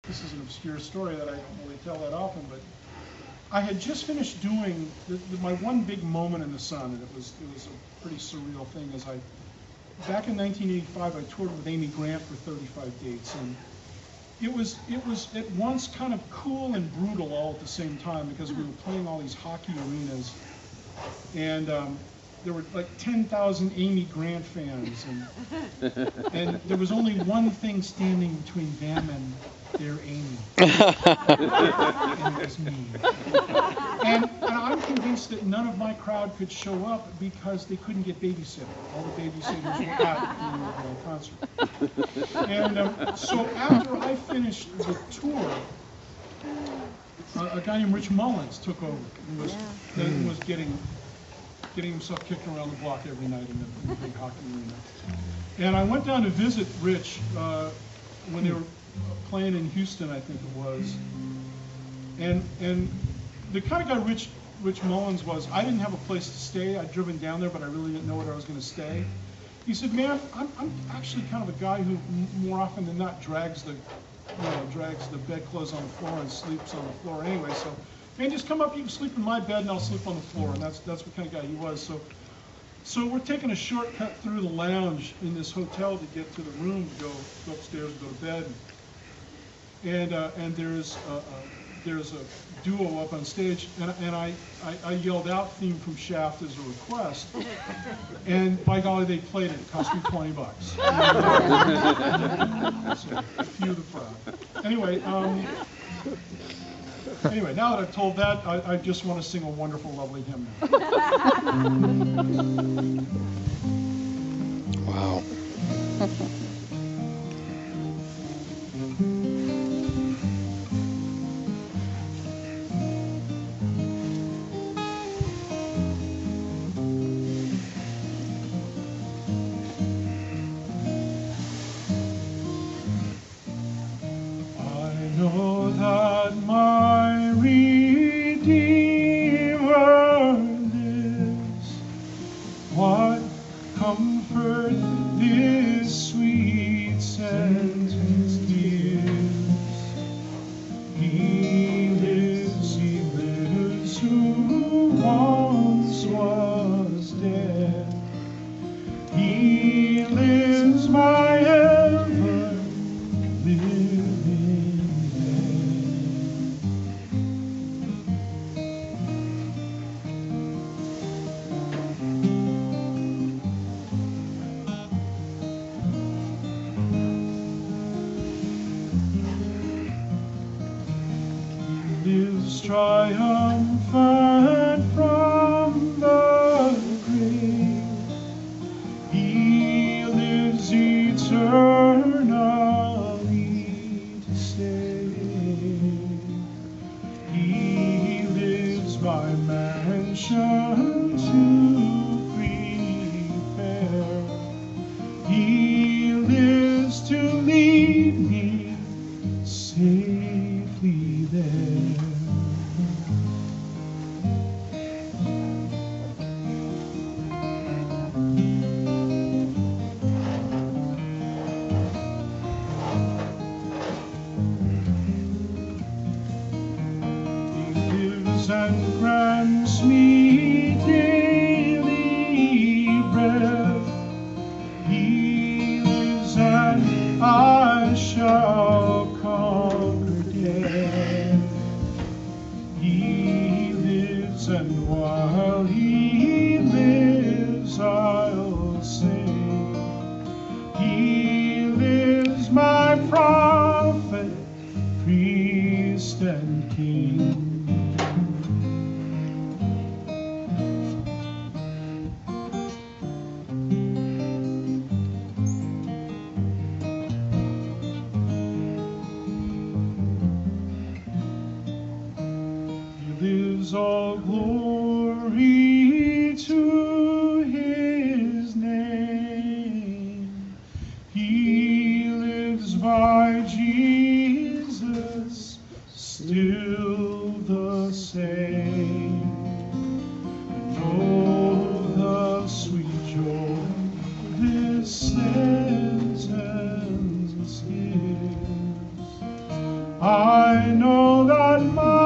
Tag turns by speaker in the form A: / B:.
A: this is an obscure story that I don't really tell that often, but I had just finished doing my one big moment in the sun, and it was a pretty surreal thing. Back in 1985, I toured with Amy Grant for 35 dates, and it was at once kind of cool and brutal all at the same time, because we were playing all these hockey arenas, and there were like 10,000 Amy Grant fans, and there was only one thing standing between them and their Amy, and it was me. And I'm convinced that none of my crowd could show up because they couldn't get babysitter. All the babysitters were at the concert. And so after I finished the tour, a guy named Rich Mullins took over and was getting himself kicked around the block every night in the big hockey arena. And I went down to visit Rich when they were playing in Houston, I think it was. And the kind of guy Rich Mullins was, I didn't have a place to stay. I'd driven down there, but I really didn't know where I was going to stay. He said, man, I'm actually kind of a guy who more often than not drags the bedclothes on the floor and sleeps on the floor anyway. So, man, just come up, you can sleep in my bed and I'll sleep on the floor. And that's what kind of guy he was. So we're taking a shortcut through the lounge in this hotel to get to the room to go upstairs and go to bed. And there's a duo up on stage, and I yelled out theme from Shaft as a request, and by golly, they played it. It cost me $20. So, few the proud. Anyway, now that I've told that, I just want to sing a wonderful, lovely hymn now.
B: Wow.
A: Know that my Redeemer lives. What comfort this sweet sentence gives. He lives who once was dead. He lives, my ever living. Lives triumphant from the grave. He lives eternally to save. He lives my mansion to prepare. He lives to lead me safely there. And grants me daily bread. He lives and I shall conquer death. He lives and while he lives I'll sing. He lives, my prophet, priest and king. Lives all glory to his name. He lives by Jesus, still the same. And oh, the sweet joy this sentence gives. I know that my